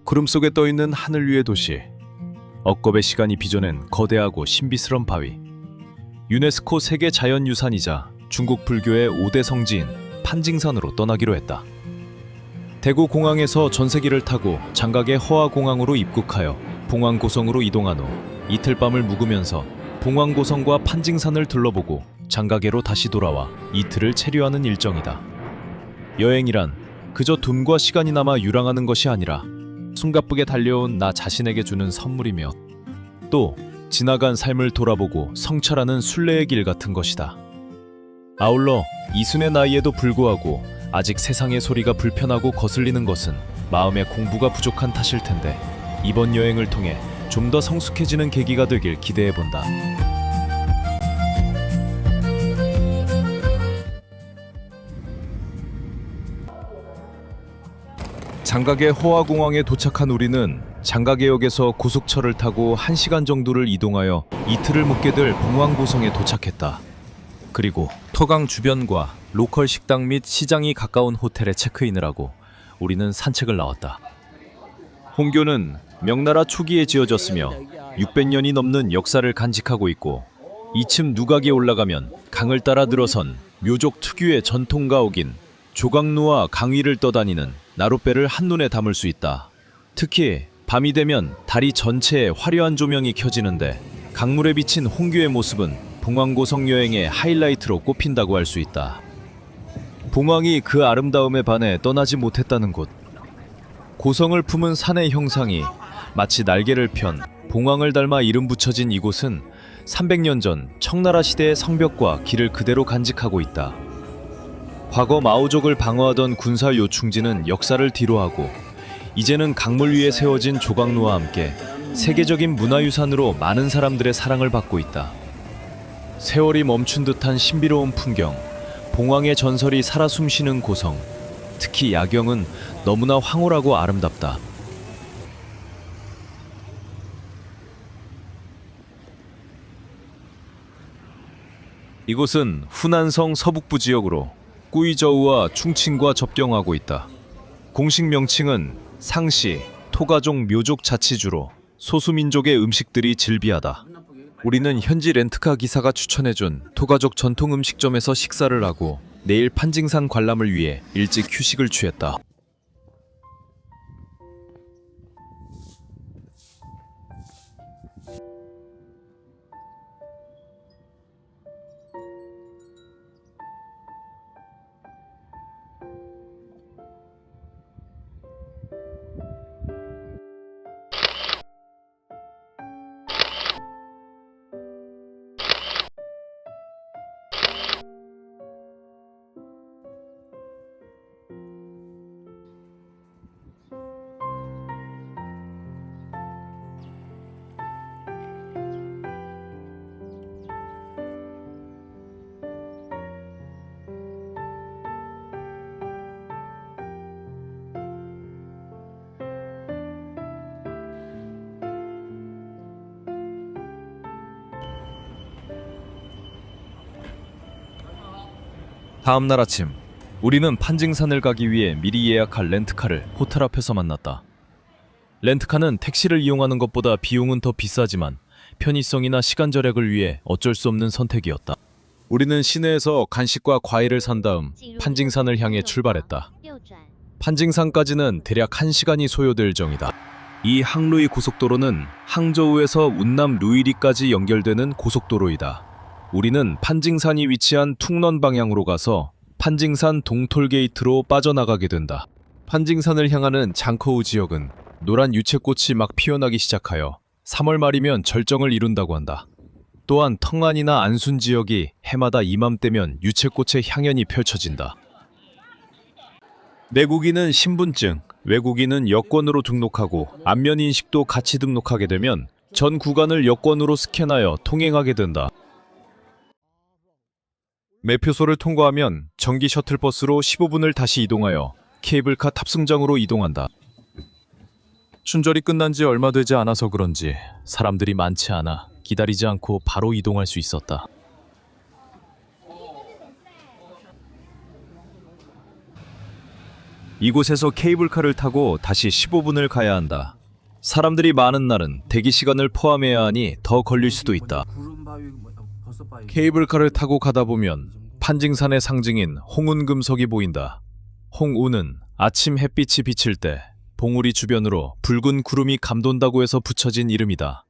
구름 속에 떠있는 하늘 위의 도시. 억겁의 시간이 빚어낸 거대하고 신비스런 바위. 유네스코 세계 자연유산이자 중국 불교의 5대 성지인 판징산으로 떠나기로 했다. 대구 공항에서 전세기를 타고 장각의 허화공항으로 입국하여 봉황고성으로 이동한 후 이틀 밤을 묵으면서 봉황고성과 판징산을 둘러보고 장가계로 다시 돌아와 이틀을 체류하는 일정이다. 여행이란 그저 둠과 시간이 남아 유랑하는 것이 아니라 숨가쁘게 달려온 나 자신에게 주는 선물이며 또 지나간 삶을 돌아보고 성찰하는 순례의 길 같은 것이다. 아울러 이순의 나이에도 불구하고 아직 세상의 소리가 불편하고 거슬리는 것은 마음의 공부가 부족한 탓일 텐데 이번 여행을 통해 좀 더 성숙해지는 계기가 되길 기대해본다. 장각의 허화공항에 도착한 우리는 장각해역에서 고속철을 타고 1시간 정도를 이동하여 이틀을 묵게 될 봉황고성에 도착했다. 그리고 토강 주변과 로컬 식당 및 시장이 가까운 호텔에 체크인을 하고 우리는 산책을 나왔다. 홍교는 명나라 초기에 지어졌으며 600년이 넘는 역사를 간직하고 있고 이층 누각에 올라가면 강을 따라 늘어선 묘족 특유의 전통 가옥인 조각루와 강 위를 떠다니는 나룻배를 한눈에 담을 수 있다. 특히 밤이 되면 다리 전체에 화려한 조명이 켜지는데 강물에 비친 홍교의 모습은 봉황고성 여행의 하이라이트로 꼽힌다고 할 수 있다. 봉황이 그 아름다움에 반해 떠나지 못했다는 곳. 고성을 품은 산의 형상이 마치 날개를 편 봉황을 닮아 이름 붙여진 이곳은 300년 전 청나라 시대의 성벽과 길을 그대로 간직하고 있다. 과거 마오족을 방어하던 군사 요충지는 역사를 뒤로하고 이제는 강물 위에 세워진 조각루와 함께 세계적인 문화유산으로 많은 사람들의 사랑을 받고 있다. 세월이 멈춘 듯한 신비로운 풍경, 봉황의 전설이 살아 숨쉬는 고성, 특히 야경은 너무나 황홀하고 아름답다. 이곳은 후난성 서북부 지역으로 꾸이저우와 충칭과 접경하고 있다. 공식 명칭은 상시, 토가족 묘족 자치주로 소수민족의 음식들이 즐비하다. 우리는 현지 렌트카 기사가 추천해준 토가족 전통 음식점에서 식사를 하고 내일 판징산 관람을 위해 일찍 휴식을 취했다. 다음 날 아침, 우리는 판징산을 가기 위해 미리 예약할 렌트카를 호텔 앞에서 만났다. 렌트카는 택시를 이용하는 것보다 비용은 더 비싸지만 편의성이나 시간 절약을 위해 어쩔 수 없는 선택이었다. 우리는 시내에서 간식과 과일을 산 다음 판징산을 향해 출발했다. 판징산까지는 대략 1시간이 소요될 정이다. 이 항루이 고속도로는 항저우에서 운남 루이리까지 연결되는 고속도로이다. 우리는 판징산이 위치한 퉁런 방향으로 가서 판징산 동톨게이트로 빠져나가게 된다. 판징산을 향하는 장커우 지역은 노란 유채꽃이 막 피어나기 시작하여 3월 말이면 절정을 이룬다고 한다. 또한 텅안이나 안순 지역이 해마다 이맘때면 유채꽃의 향연이 펼쳐진다. 내국인은 신분증, 외국인은 여권으로 등록하고 안면 인식도 같이 등록하게 되면 전 구간을 여권으로 스캔하여 통행하게 된다. 매표소를 통과하면 전기 셔틀버스로 15분을 다시 이동하여 케이블카 탑승장으로 이동한다. 춘절이 끝난 지 얼마 되지 않아서 그런지 사람들이 많지 않아 기다리지 않고 바로 이동할 수 있었다. 이곳에서 케이블카를 타고 다시 15분을 가야 한다. 사람들이 많은 날은 대기 시간을 포함해야 하니 더 걸릴 수도 있다. 케이블카를 타고 가다 보면 판징산의 상징인 홍운금석이 보인다. 홍운은 아침 햇빛이 비칠 때 봉우리 주변으로 붉은 구름이 감돈다고 해서 붙여진 이름이다.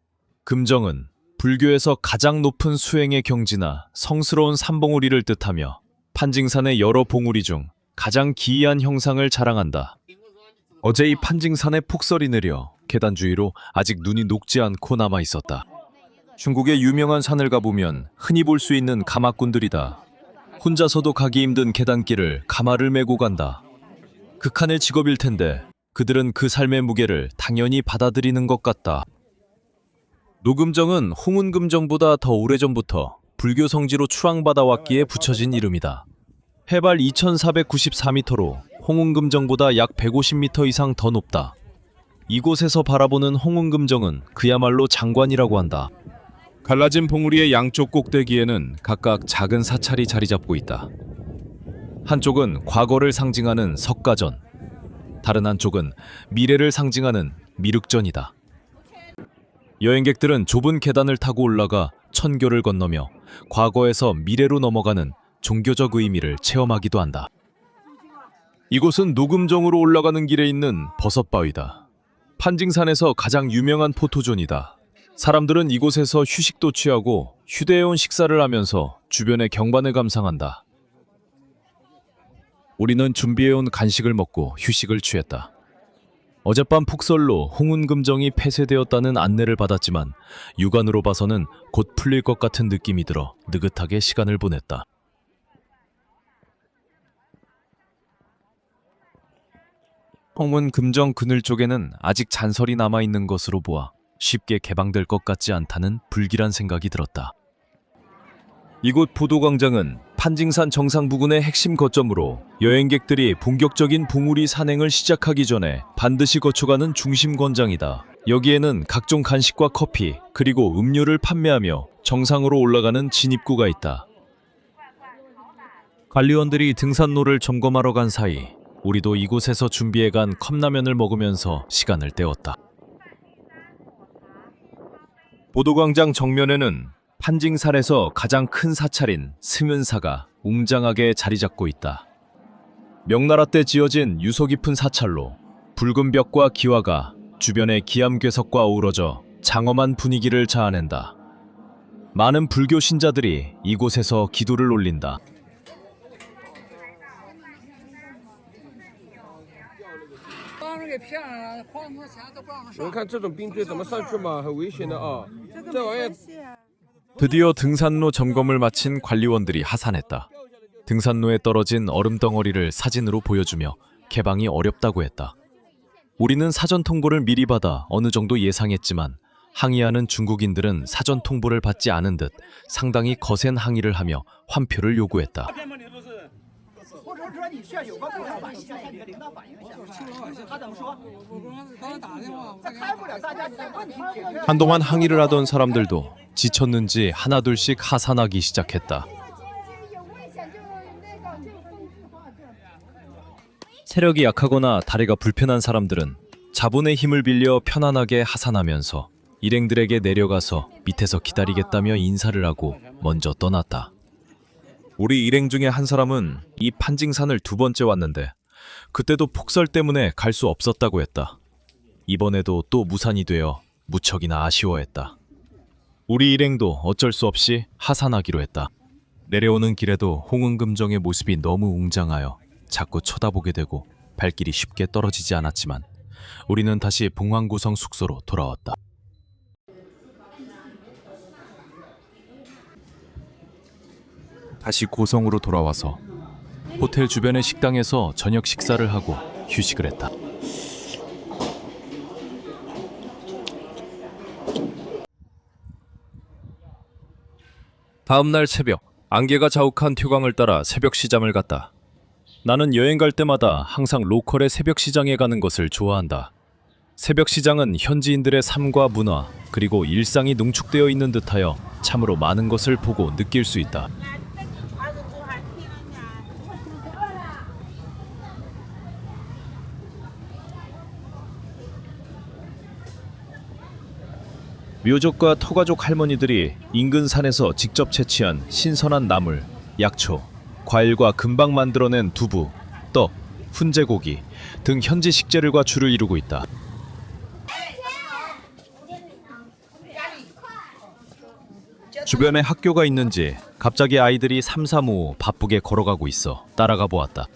금정은 불교에서 가장 높은 수행의 경지나 성스러운 삼봉우리를 뜻하며 판징산의 여러 봉우리 중 가장 기이한 형상을 자랑한다. 어제 이 판징산에 폭설이 내려 계단 주위로 아직 눈이 녹지 않고 남아 있었다. 중국의 유명한 산을 가보면 흔히 볼 수 있는 가마꾼들이다. 혼자서도 가기 힘든 계단길을 가마를 메고 간다. 극한의 직업일 텐데 그들은 그 삶의 무게를 당연히 받아들이는 것 같다. 노금정은 홍운금정보다 더 오래전부터 불교 성지로 추앙받아왔기에 붙여진 이름이다. 해발 2494m로 홍운금정보다 약 150m 이상 더 높다. 이곳에서 바라보는 홍운금정은 그야말로 장관이라고 한다. 갈라진 봉우리의 양쪽 꼭대기에는 각각 작은 사찰이 자리 잡고 있다. 한쪽은 과거를 상징하는 석가전, 다른 한쪽은 미래를 상징하는 미륵전이다. 여행객들은 좁은 계단을 타고 올라가 천교를 건너며 과거에서 미래로 넘어가는 종교적 의미를 체험하기도 한다. 이곳은 노금정으로 올라가는 길에 있는 버섯바위다. 판징산에서 가장 유명한 포토존이다. 사람들은 이곳에서 휴식도 취하고 휴대해온 식사를 하면서 주변의 경관을 감상한다. 우리는 준비해온 간식을 먹고 휴식을 취했다. 어젯밤 폭설로 홍운금정이 폐쇄되었다는 안내를 받았지만 육안으로 봐서는 곧 풀릴 것 같은 느낌이 들어 느긋하게 시간을 보냈다. 홍운금정 그늘 쪽에는 아직 잔설이 남아있는 것으로 보아 쉽게 개방될 것 같지 않다는 불길한 생각이 들었다. 이곳 보도광장은 판징산 정상 부근의 핵심 거점으로 여행객들이 본격적인 봉우리 산행을 시작하기 전에 반드시 거쳐가는 중심 광장이다. 여기에는 각종 간식과 커피, 그리고 음료를 판매하며 정상으로 올라가는 진입구가 있다. 관리원들이 등산로를 점검하러 간 사이 우리도 이곳에서 준비해간 컵라면을 먹으면서 시간을 때웠다. 보도광장 정면에는 판징산에서 가장 큰 사찰인 승은사가 웅장하게 자리 잡고 있다. 명나라 때 지어진 유서 깊은 사찰로 붉은 벽과 기와가 주변의 기암괴석과 어우러져 장엄한 분위기를 자아낸다. 많은 불교 신자들이 이곳에서 기도를 올린다. 你们看这种冰锥怎么上去嘛，很危险的啊！这玩意儿 드디어 등산로 점검을 마친 관리원들이 하산했다. 등산로에 떨어진 얼음 덩어리를 사진으로 보여주며 개방이 어렵다고 했다. 우리는 사전 통보를 미리 받아 어느 정도 예상했지만 항의하는 중국인들은 사전 통보를 받지 않은 듯 상당히 거센 항의를 하며 환표를 요구했다. 한동안 항의를 하던 사람들도 지쳤는지 하나둘씩 하산하기 시작했다. 체력이 약하거나 다리가 불편한 사람들은 자본의 힘을 빌려 편안하게 하산하면서 일행들에게 내려가서 밑에서 기다리겠다며 인사를 하고 먼저 떠났다. 우리 일행 중에 한 사람은 이 판징산을 두 번째 왔는데 그때도 폭설 때문에 갈 수 없었다고 했다. 이번에도 또 무산이 되어 무척이나 아쉬워했다. 우리 일행도 어쩔 수 없이 하산하기로 했다. 내려오는 길에도 홍은금정의 모습이 너무 웅장하여 자꾸 쳐다보게 되고 발길이 쉽게 떨어지지 않았지만 우리는 다시 봉황구성 숙소로 돌아왔다. 다시 고성으로 돌아와서 호텔 주변의 식당에서 저녁 식사를 하고 휴식을 했다. 다음 날 새벽, 안개가 자욱한 튜강을 따라 새벽 시장을 갔다. 나는 여행 갈 때마다 항상 로컬의 새벽 시장에 가는 것을 좋아한다. 새벽 시장은 현지인들의 삶과 문화, 그리고 일상이 농축되어 있는 듯하여 참으로 많은 것을 보고 느낄 수 있다. 묘족과 터가족 할머니들이 인근 산에서 직접 채취한 신선한 나물, 약초, 과일과 금방 만들어낸 두부, 떡, 훈제고기 등 현지 식재료가 주를 이루고 있다. 주변에 학교가 있는지 갑자기 아이들이 삼삼오오 바쁘게 걸어가고 있어 따라가 보았다.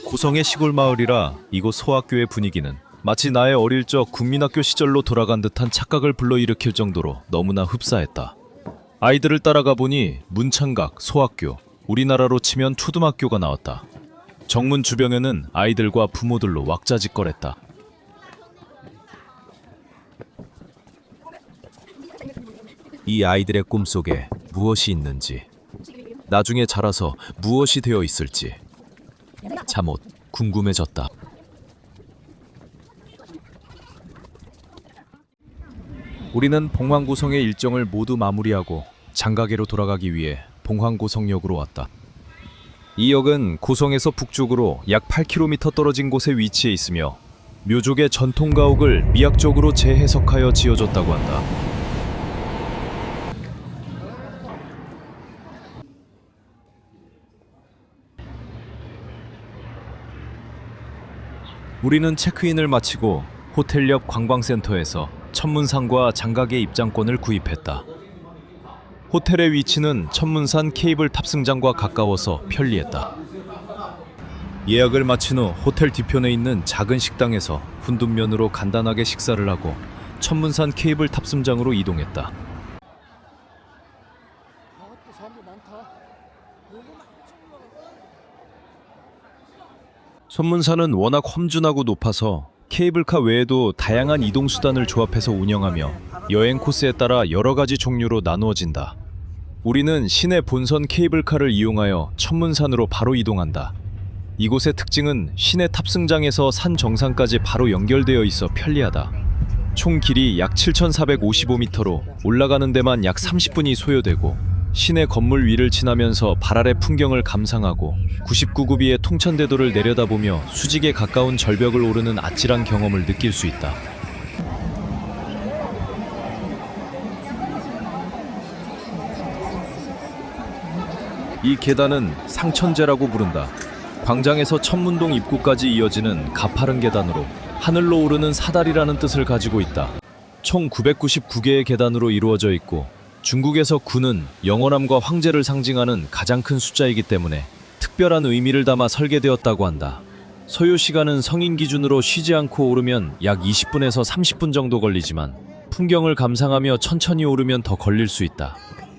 고성의 시골 마을이라 이곳 소학교의 분위기는 마치 나의 어릴 적 국민학교 시절로 돌아간 듯한 착각을 불러일으킬 정도로 너무나 흡사했다. 아이들을 따라가 보니 문창각, 소학교, 우리나라로 치면 초등학교가 나왔다. 정문 주변에는 아이들과 부모들로 왁자지껄했다. 이 아이들의 꿈속에 무엇이 있는지, 나중에 자라서 무엇이 되어 있을지 잠옷 궁금해졌다. 우리는 봉황고성의 일정을 모두 마무리하고 장가게로 돌아가기 위해 봉황고성역으로 왔다. 이 역은 고성에서 북쪽으로 약 8km 떨어진 곳에 위치해 있으며 묘족의 전통 가옥을 미학적으로 재해석하여 지어졌다고 한다. 우리는 체크인을 마치고 호텔 옆 관광센터에서 천문산과 장가게 입장권을 구입했다. 호텔의 위치는 천문산 케이블 탑승장과 가까워서 편리했다. 예약을 마친 후 호텔 뒤편에 있는 작은 식당에서 훈둔면으로 간단하게 식사를 하고 천문산 케이블 탑승장으로 이동했다. 천문산은 워낙 험준하고 높아서 케이블카 외에도 다양한 이동수단을 조합해서 운영하며 여행 코스에 따라 여러 가지 종류로 나누어진다. 우리는 시내 본선 케이블카를 이용하여 천문산으로 바로 이동한다. 이곳의 특징은 시내 탑승장에서 산 정상까지 바로 연결되어 있어 편리하다. 총 길이 약 7,455m로 올라가는 데만 약 30분이 소요되고 시내 건물 위를 지나면서 발 아래 풍경을 감상하고 99급 위의 통천대도를 내려다보며 수직에 가까운 절벽을 오르는 아찔한 경험을 느낄 수 있다. 이 계단은 상천제라고 부른다. 광장에서 천문동 입구까지 이어지는 가파른 계단으로 하늘로 오르는 사다리라는 뜻을 가지고 있다. 총 999개의 계단으로 이루어져 있고 중국에서 9는 영원함과 황제를 상징하는 가장 큰 숫자이기 때문에 특별한 의미를 담아 설계되었다고 한다. 소요 시간은 성인 기준으로 쉬지 않고 오르면 약 20분에서 30분 정도 걸리지만 풍경을 감상하며 천천히 오르면 더 걸릴 수 있다.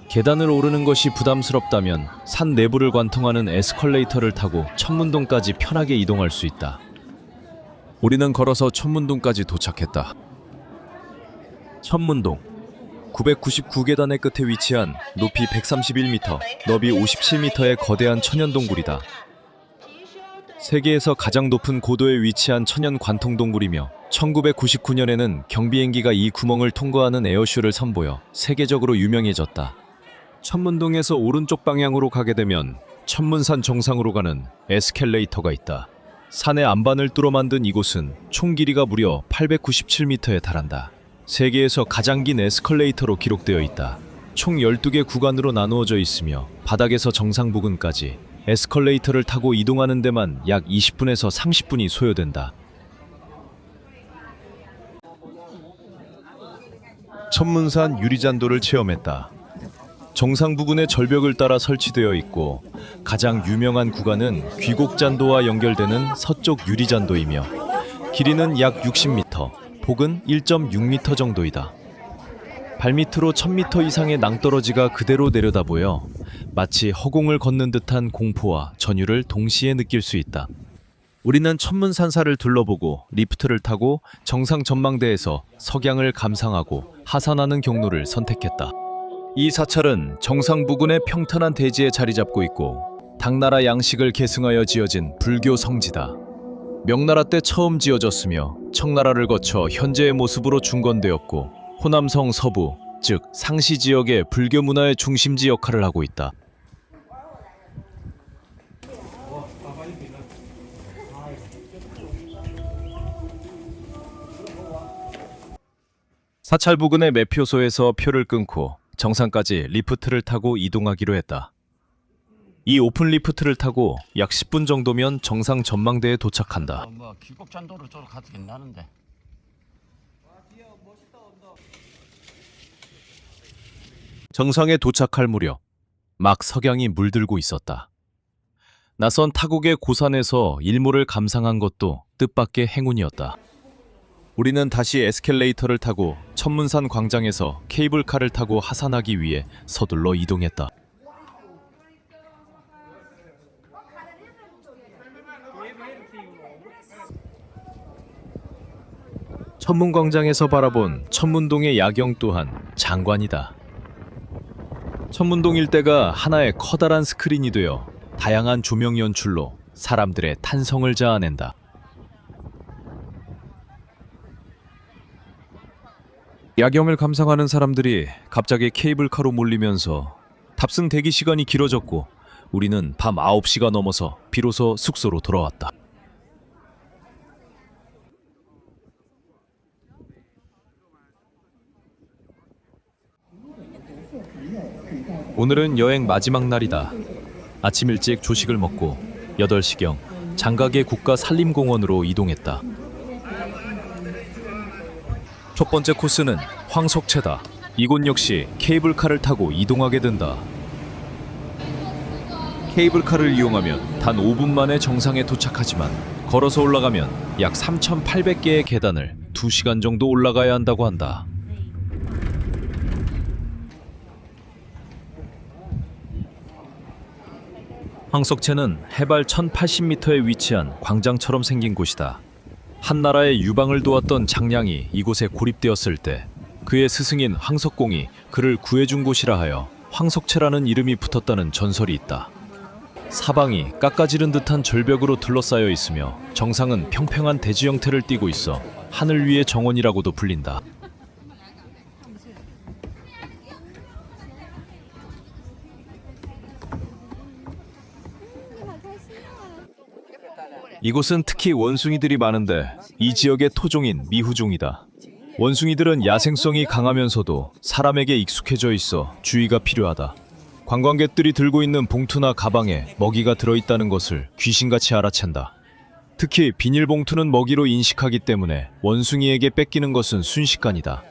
계단을 오르는 것이 부담스럽다면 산 내부를 관통하는 에스컬레이터를 타고 천문동까지 편하게 이동할 수 있다. 우리는 걸어서 천문동까지 도착했다. 천문동 999계단의 끝에 위치한 높이 131m, 너비 57m의 거대한 천연동굴이다. 세계에서 가장 높은 고도에 위치한 천연 관통동굴이며 1999년에는 경비행기가 이 구멍을 통과하는 에어쇼를 선보여 세계적으로 유명해졌다. 천문동에서 오른쪽 방향으로 가게 되면 천문산 정상으로 가는 에스컬레이터가 있다. 산의 안반을 뚫어 만든 이곳은 총 길이가 무려 897m에 달한다. 세계에서 가장 긴 에스컬레이터로 기록되어 있다. 총 12개 구간으로 나누어져 있으며 바닥에서 정상 부근까지 에스컬레이터를 타고 이동하는 데만 약 20분에서 30분이 소요된다. 천문산 유리잔도를 체험했다. 정상 부근의 절벽을 따라 설치되어 있고 가장 유명한 구간은 귀곡잔도와 연결되는 서쪽 유리잔도이며 길이는 약 60m, 폭은 1.6m 정도이다. 발밑으로 1000m 이상의 낭떠러지가 그대로 내려다보여 마치 허공을 걷는 듯한 공포와 전율을 동시에 느낄 수 있다. 우리는 천문산사를 둘러보고 리프트를 타고 정상 전망대에서 석양을 감상하고 하산하는 경로를 선택했다. 이 사찰은 정상 부근의 평탄한 대지에 자리 잡고 있고 당나라 양식을 계승하여 지어진 불교 성지다. 명나라 때 처음 지어졌으며 청나라를 거쳐 현재의 모습으로 중건되었고 호남성 서부, 즉 상시 지역의 불교 문화의 중심지 역할을 하고 있다. 사찰 부근의 매표소에서 표를 끊고 정상까지 리프트를 타고 이동하기로 했다. 이 오픈 리프트를 타고 약 10분 정도면 정상 전망대에 도착한다. 뭐 귀곡잔도로 쪽으로 가도 괜찮은데. 정상에 도착할 무렵 막 석양이 물들고 있었다. 낯선 타국의 고산에서 일몰을 감상한 것도 뜻밖의 행운이었다. 우리는 다시 에스컬레이터를 타고 천문산 광장에서 케이블카를 타고 하산하기 위해 서둘러 이동했다. 천문광장에서 바라본 천문동의 야경 또한 장관이다. 천문동 일대가 하나의 커다란 스크린이 되어 다양한 조명 연출로 사람들의 탄성을 자아낸다. 야경을 감상하는 사람들이 갑자기 케이블카로 몰리면서 탑승 대기 시간이 길어졌고 우리는 밤 9시가 넘어서 비로소 숙소로 돌아왔다. 오늘은 여행 마지막 날이다. 아침 일찍 조식을 먹고 8시경 장각의 국가산림공원으로 이동했다. 첫 번째 코스는 황석채다. 이곳 역시 케이블카를 타고 이동하게 된다. 케이블카를 이용하면 단 5분 만에 정상에 도착하지만 걸어서 올라가면 약 3,800개의 계단을 2시간 정도 올라가야 한다고 한다. 황석채는 해발 1080m에 위치한 광장처럼 생긴 곳이다. 한나라의 유방을 도왔던 장량이 이곳에 고립되었을 때 그의 스승인 황석공이 그를 구해준 곳이라 하여 황석채라는 이름이 붙었다는 전설이 있다. 사방이 깎아지른 듯한 절벽으로 둘러싸여 있으며 정상은 평평한 대지 형태를 띠고 있어 하늘 위의 정원이라고도 불린다. 이곳은 특히 원숭이들이 많은데 이 지역의 토종인 미후종이다. 원숭이들은 야생성이 강하면서도 사람에게 익숙해져 있어 주의가 필요하다. 관광객들이 들고 있는 봉투나 가방에 먹이가 들어있다는 것을 귀신같이 알아챈다. 특히 비닐봉투는 먹이로 인식하기 때문에 원숭이에게 뺏기는 것은 순식간이다.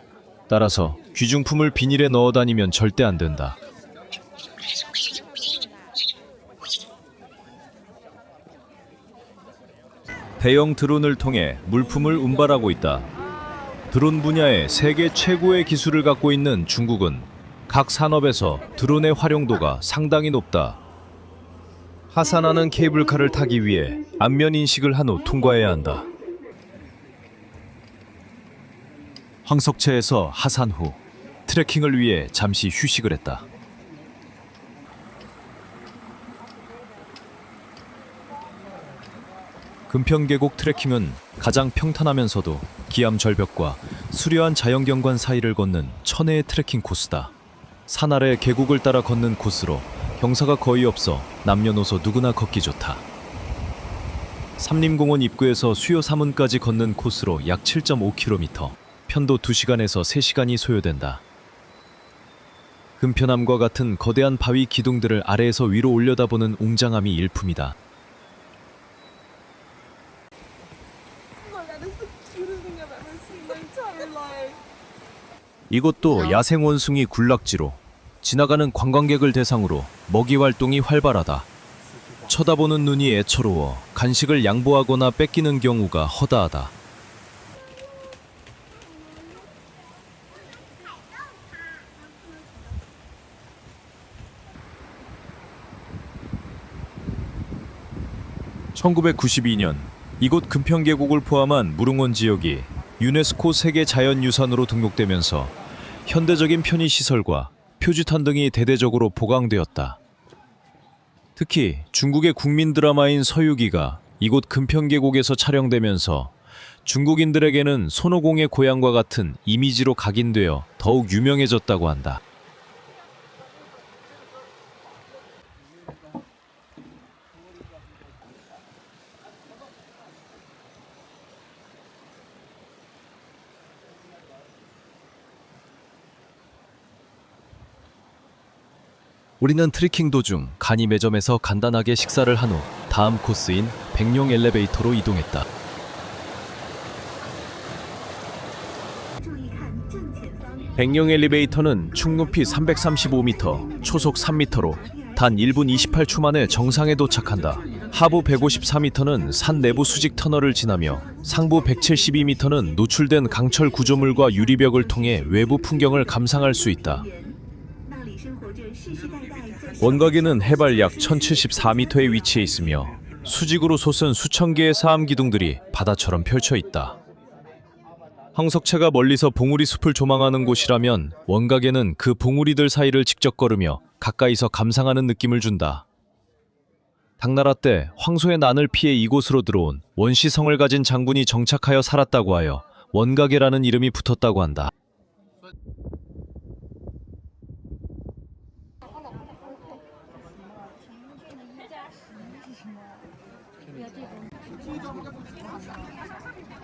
따라서 귀중품을 비닐에 넣어 다니면 절대 안 된다. 대형 드론을 통해 물품을 운반하고 있다. 드론 분야에 세계 최고의 기술을 갖고 있는 중국은 각 산업에서 드론의 활용도가 상당히 높다. 하산하는 케이블카를 타기 위해 안면 인식을 한 후 통과해야 한다. 황석채에서 하산 후 트레킹을 위해 잠시 휴식을 했다. 금평계곡 트레킹은 가장 평탄하면서도 기암 절벽과 수려한 자연경관 사이를 걷는 천혜의 트레킹 코스다. 산 아래 계곡을 따라 걷는 코스로 경사가 거의 없어 남녀노소 누구나 걷기 좋다. 삼림공원 입구에서 수요 사문까지 걷는 코스로 약 7.5km, 편도 2시간에서 3시간이 소요된다. 금편암과 같은 거대한 바위 기둥들을 아래에서 위로 올려다보는 웅장함이 일품이다. 이곳도 야생 원숭이 군락지로 지나가는 관광객을 대상으로 먹이 활동이 활발하다. 쳐다보는 눈이 애처로워 간식을 양보하거나 뺏기는 경우가 허다하다. (1992년) 이곳 금평계곡을 포함한 무릉원 지역이 유네스코 세계자연유산으로 등록되면서 현대적인 편의시설과 표지탄 등이 대대적으로 보강되었다. 특히 중국의 국민 드라마인 서유기가 이곳 금평계곡에서 촬영되면서 중국인들에게는 손오공의 고향과 같은 이미지로 각인되어 더욱 유명해졌다고 한다. 우리는 트레킹 도중 간이 매점에서 간단하게 식사를 한 후 다음 코스인 백룡 엘리베이터로 이동했다. 백룡 엘리베이터는 총 높이 335m, 초속 3m로 단 1분 28초 만에 정상에 도착한다. 하부 154m는 산 내부 수직 터널을 지나며 상부 172m는 노출된 강철 구조물과 유리벽을 통해 외부 풍경을 감상할 수 있다. 원각에는 해발 약 1074m에 위치해 있으며 수직으로 솟은 수천 개의 사암 기둥들이 바다처럼 펼쳐 있다. 황석채가 멀리서 봉우리 숲을 조망하는 곳이라면 원각에는 그 봉우리들 사이를 직접 걸으며 가까이서 감상하는 느낌을 준다. 당나라 때 황소의 난을 피해 이곳으로 들어온 원시성을 가진 장군이 정착하여 살았다고 하여 원각이라는 이름이 붙었다고 한다.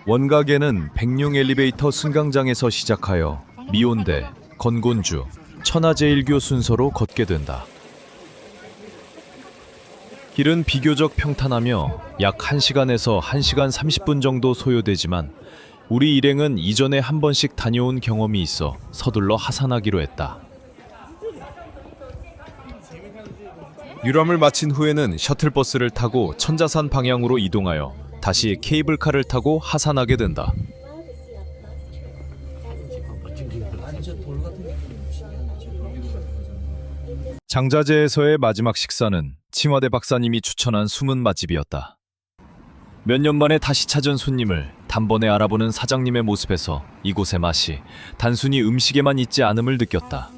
원각에는 백룡 엘리베이터 승강장에서 시작하여 미온대, 건곤주, 천하제일교 순서로 걷게 된다. 길은 비교적 평탄하며 약 1시간에서 1시간 30분 정도 소요되지만 우리 일행은 이전에 한 번씩 다녀온 경험이 있어 서둘러 하산하기로 했다. 유람을 마친 후에는 셔틀버스를 타고 천자산 방향으로 이동하여 다시 케이블카를 타고 하산하게 된다. 장자제에서의 마지막 식사는 칭화대 박사님이 추천한 숨은 맛집이었다. 몇 년 만에 다시 찾은 손님을 단번에 알아보는 사장님의 모습에서 이곳의 맛이 단순히 음식에만 있지 않음을 느꼈다.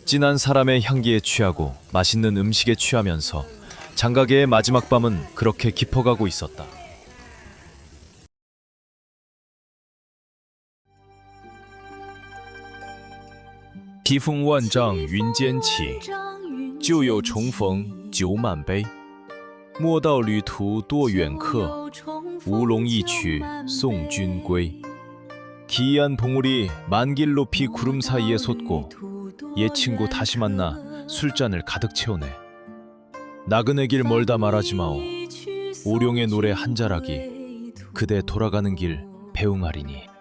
진한 사람의 향기에 취하고 맛있는 음식에 취하면서 장가계의 마지막 밤은 그렇게 깊어가고 있었다.披风万丈云间起，旧友重逢酒满杯。莫道旅途多远客，乌龙一曲送君归。 기이한 봉우리 만길 높이 구름 사이에 솟고 옛 친구 다시 만나 술잔을 가득 채우네. 나그네 길 멀다 말하지 마오. 오룡의 노래 한 자락이 그대 돌아가는 길 배웅하리니.